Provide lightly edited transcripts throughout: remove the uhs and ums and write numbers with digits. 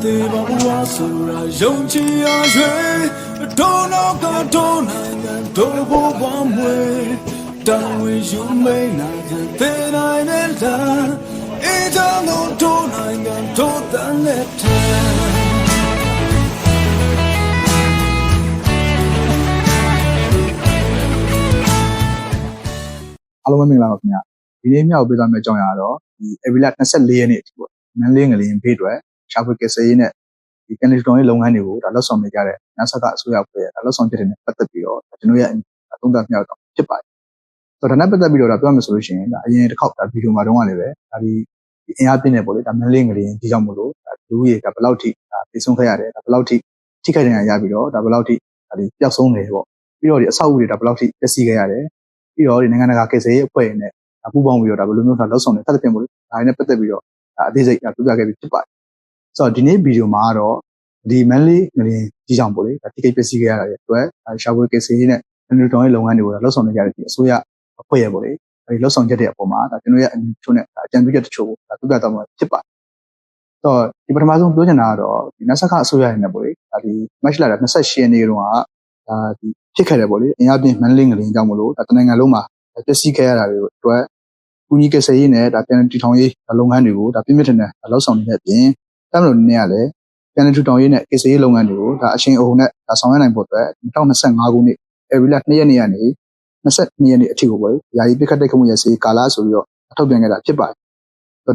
သေးပါဘူးဟာဆိုတာယုံကြည်ရရွယ်တော်တော့ကတော့နိုင်ငံတို့ဘဝမွေတောင်းဝယူမိန်နိုင်ငံသေးနိုင်တဲ့လားအေးကြောင့်တို့နိုင်ငံတို့တန်လက်ထအားလုံးပဲမင်္ဂလာပါခင်ဗျာဒီနေ့မြောက်ပေးသွားမယ့်အကြောင်းအရာတော့ဒီဧပြီလ24ရက်နေ့အထိပေါ့မန္တလေးငလျင်ဘေးတွေရှာဖွေကယ်ဆယ်ရေးနဲ့ဒီကန်လီစတွန်ရဲ့လုပ်ငန်းတွေကိုဒါလှုပ်ဆောင်နေကြတဲ့နာဆာကအစိုးရအဖွဲ့ဒါလှုပ်ဆောင်ချက်တွေနဲ့ပတ်သက်ပြီးတော့ကျွန်တော်ရဲ့သုံးသပ်မြောက်တော့ဖြစ်ပါတယ်ဆိုတော့ဒါနဲ့ပတ်သက်ပြီးတော့ဒါပြောမယ်ဆိုလို့ရှိရင်ဒါအရင်တစ်ခေါက်ဒါဗီဒီယိုမှာတုန်းကလည်းပဲဒါဒီအင်အားပြည့်နေပေါ့လေဒါမန္တလေးငလျင်ဒီကြောင့်မို့လို့ဒါလူကြီးဒါဘယ်လောက်ထိဒါပြေဆုံးခဲ့ရတယ်ဒါဘယ်လောက်ထိထိခိုက်ဒဏ်ရာရပြီးတော့ဒါဘယ်လောက်ထိဒါဒီပျောက်ဆုံးတယ်ပေါ့ပြီးတော့ဒီအဆောက်အဦတွေဒါဘယ်လောက်ထိပျက်စီးခဲ့ရတယ်ပြီးတော့ဒီနိုင်ငံတကာကယ်ဆယ်ရေးအဖွဲ့တွေနဲ့ပူးပေါင်းပြီးတော့ဒါဘယ်လိုမျိုးလှုပ်ဆောင်နေသတ်တဲ့ပြင်မို့ဒါနဲ့ပတ်သက်ပြီးတော့အသေးစိတ်ပြပြခဲ့ပြီးဖြစ်ပါတယ်ဆိုတော့ဒီနေ့ဗီဒီယိုမှာတော့ဒီမန်လေးငလျင်ကြီးကြောင့်ပေါ့လေဒါတိကိတ်ပစ္စည်းခဲ့ရတဲ့အတွက်ရှာဖွေကယ်ဆယ်ရေးနဲ့နယူတန်ရဲ့လုပ်ငန်းတွေကိုလှုပ်ဆောင်နေကြတဲ့ဒီအစိုးရအဖွဲ့ရဲ့ပေါ့လေဒီလှုပ်ဆောင်ချက်တွေအပေါ်မှာဒါကျွန်တော်ရဲ့အမြင်ချို့နဲ့အကြံပြုချက်တချို့ကိုဒါပြပြတော့မှာဖြစ်ပါတယ်ဆိုတော့ဒီပထမဆုံးပြောချင်တာကတော့ဒီနတ်ဆခအစိုးရရဲ့ပေါ့လေဒါဒီမတ်လ28ရက်နေ့တုန်းကဒါဒီဖြစ်ခဲ့တယ်ပေါ့လေအင်အားပြင်းမန်လေးငလျင်ကြောင့်မို့လို့ဒါတနိုင်ငံလုံးမှာပျက်စီးခဲ့ရတာတွေအတွက်ကူညီကယ်ဆယ်ရေးနဲ့ဒါပြန်လည်တည်ထောင်ရေးလုပ်ငန်းတွေကိုဒါပြင်းပြထန်ထန်လှုပ်ဆောင်နေတဲ့အပြင်တမလို့နည်းရလဲပြန်လည်တည်ထောင်ရေးနဲ့ကယ်ဆယ်ရေးလုပ်ငန်းတွေကိုဒါအချိန်အဟုန်နဲ့ဒါဆောင်ရွက်နိုင်ဖို့အတွက်2025ခုနှစ်ဧပြီလ2ရက်နေ့ကနေ22ရက်နေ့အထိကိုပေါ့ယာယီပိခတ်တိုက်ခတ်မှုရစီကာလဆိုပြီးတော့ထုတ်ပြန်ခဲ့တာဖြစ်ပါတယ်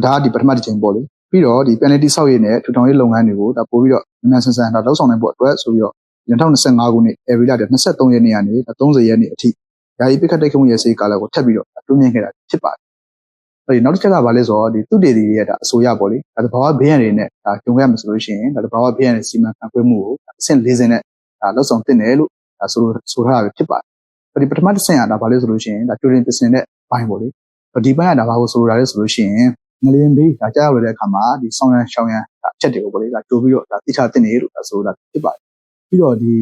။ဒါကဒီပထမတစ်ချိန်ပေါ့လေပြီးတော့ဒီပြန်လည်တည်ဆောက်ရေးနဲ့ထူထောင်ရေးလုပ်ငန်းတွေကိုဒါပို့ပြီးတော့မြန်ဆန်ဆန်ဒါလှုပ်ဆောင်နိုင်ဖို့အတွက်ဆိုပြီးတော့2025ခုနှစ်ဧပြီလ23ရက်နေ့ကနေ30ရက်နေ့အထိယာယီပိခတ်တိုက်ခတ်မှုရစီကာလကိုထပ်ပြီးတော့တွန်းမြင့်ခဲ့တာဖြစ်ပါတယ်။နောက်တစ်ချက်ကဘာလဲဆိုတော့ဒီသူတေတွေရဲ့ဒါအဆိုရပေါ့လေဒါတဘာဝဘေးရန်တွေနဲ့ဒါကြုံရမှာဆိုလို့ရှိရင်ဒါတဘာဝဘေးရန်တွေစီမံခန့်ခွဲမှုကိုအဆင့်40နဲ့ဒါလှုပ်ဆောင်တင်တယ်လို့ဒါဆိုထားတာပဲဖြစ်ပါတယ်ဒီပထမတစ်ဆင့်ကဒါဘာလဲဆိုလို့ရှိရင်ဒါကျူရင်ပြင်ဆင်တဲ့ဘိုင်းပေါ့လေဒီဘိုင်းကဒါဘာကိုဆိုလိုတာလဲဆိုလို့ရှိရင်ငလျင်ဘေးဒါကြားရောက်တဲ့အခါမှာဒီဆောင်းရန်ရှောင်းရန်အချက်တွေကိုပေါ့လေဒါကြိုပြီးတော့ဒါတိကျတင်တယ်လို့ဒါဆိုတာဖြစ်ပါတယ်ပြီးတော့ဒီ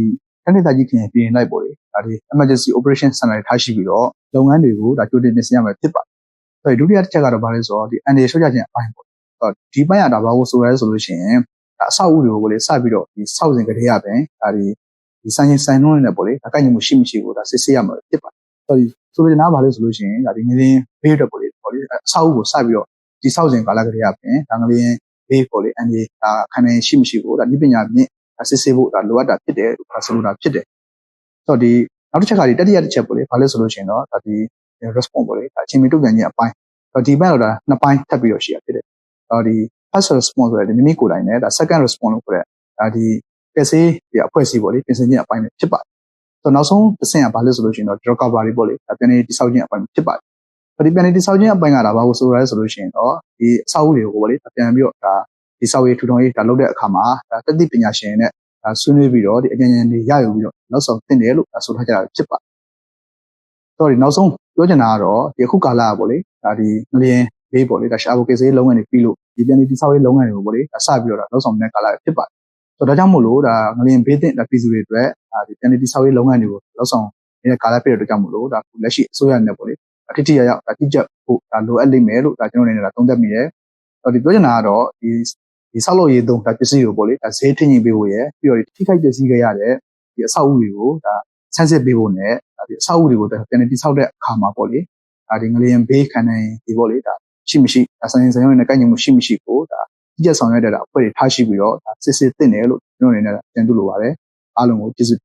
တနင်္လာကြီးခင်ပြင်လိုက်ပေါ့လေဒါဒီ emergency operation center ထားရှိပြီးတော့လုပ်ငန်းတွေကိုဒါကျူတင်ပြင်ဆင်ရမှာဖြစ်ပါတယ်ဒုတိယတစ်ချက်ကတော့ဘာလဲဆိုတော့ဒီအန်ဒီရှော့ကြခြင်းအပိုင်းပေါ့ဒီပိုင်းကဒါဘာကိုဆိုရဲဆိုလို့ရှိရင်အဆောက်အဦတွေကိုလေစပြီးတော့ဒီစောက်စဉ်ကလေးရပင်ဒါဒီဆိုင်ရင်ဆိုင်နှုန်းနဲ့ပေါ့လေဒါကိုက်ညီမှုရှိမရှိကိုဒါစစ်ဆေးရမှာဖြစ်ပါတယ်ဆိုလိုချင်တာဘာလဲဆိုလို့ရှိရင်ဒါဒီငလျင်ဘေးအတွက်ပေါ့လေအဆောက်အဦကိုစပြီးတော့ဒီစောက်စဉ်ကာလကလေးရပင်ဒါငလျင်ဘေးပေါ့လေအန်ဒီဒါခံနိုင်ရှိမရှိကိုဒါဒီပညာဖြင့်စစ်ဆေးဖို့ဒါလိုအပ်တာဖြစ်တယ်လို့ဆိုလိုတာဖြစ်တယ်ဆိုတော့ဒီနောက်တစ်ချက်ကဒီတတိယတစ်ချက်ပေါ့လေဘာလဲဆိုလို့ရှိရင်တော့ဒါဒီ response ပေါ့လေဒါအချိန်မီတုံ့ပြန်ခြင်းအပိုင်းဒီဘက်တော့ဒါနှစ်ပိုင်းထပ်ပြီးတော့ရှိရဖြစ်တယ်ဒီ first response ဆိုတဲ့မိမိကိုယ်တိုင်နဲ့ဒါ second response လို့ခေါ်တဲ့ဒါဒီကယ်ဆယ်ရေးအဖွဲ့အစည်းပေါ့လေပြင်ဆင်ခြင်းအပိုင်းပဲဖြစ်ပါတယ်နောက်ဆုံးတစ်ဆင့်ကဘာလဲဆိုလို့ရှိရင်တော့ recovery ပေါ့လေဒါပြန်လည်တည်ဆောက်ခြင်းအပိုင်းဖြစ်ပါတယ်ဒီပြန်လည်တည်ဆောက်ခြင်းအပိုင်းကဒါဘာကိုဆိုရဲဆိုလို့ရှိရင်တော့ဒီအဆောက်အဦတွေကိုပေါ့လေပြန်ပြီးတော့ဒါဒီဆောက်ရေးထူထောင်ရေးဒါလုပ်တဲ့အခါမှာဒါတတိပညာရှင်နဲ့ဒါဆွေးနွေးပြီးတော့ဒီအញ្ញံတွေရယူပြီးတော့နောက်ဆုံးသင်တယ်လို့ဆိုထားကြတာဖြစ်ပါတယ်ဒီနောက်ဆုံးပြောချင်တာကတော့ဒီအခုကာလကပေါ့လေဒါဒီငလျင်ဘေးပေါ့လေဒါရှာဖို့ကယ်ဆယ်ရေးလုပ်ငန်းတွေပြီးလို့ဒီပြန်လည်တည်ဆောက်ရေးလုပ်ငန်းတွေကိုပေါ့လေဒါစပြီးတော့ဒါလှုပ်ဆောင်နေတဲ့ကာလဖြစ်ပါတယ်ဒါကြောင့်မို့လို့ဒါငလျင်ဘေးတင်ဒါပြည်သူတွေအတွက်ဒါဒီပြန်လည်တည်ဆောက်ရေးလုပ်ငန်းတွေကိုလှုပ်ဆောင်နေတဲ့ကာလဖြစ်တဲ့အတွက်ကြောင့်မို့လို့ဒါလက်ရှိအစိုးရနဲ့ပေါ့လေထိထိရောက်ဒါတိကျဖို့ဒါလိုအပ်လိမ့်မယ်လို့ဒါကျွန်တော်အနေနဲ့ဒါသုံးသပ်မိတယ်ဒီပြောချင်တာကတော့ဒီဆောက်လုပ်ရေးသုံးဒါပစ္စည်းတွေပေါ့လေဒါဈေးထင်းကြီးပေးဖို့ရယ်ပြီးတော့ထိခိုက်ပစ္စည်းခဲ့ရတဲ့ဒီအဆောက်အဦတွေကိုဒါဆန်းစစ်ပေးဖို့နဲ့ဒီအဆောက်အဦတွေကိုပြန်လည်တည်ဆောက်တဲ့အခါမှာပေါ့လေဒါဒီငလျင်ဘေးခံနိုင်ဒီပေါ့လေဒါရှိမရှိဒါဆိုင်ဆိုင်ရုံနဲ့ကိုက်ညီမှုရှိမရှိကိုဒါကြည့်ချက်ဆောင်ရွက်တဲ့အဖွဲ့တွေထားရှိပြီးတော့ဒါစစ်စစ်တင်တယ်လို့ကျွန်တော်အနေနဲ့ပြန်ပြုလို့ပါတယ်အားလုံးကိုကျေးဇူး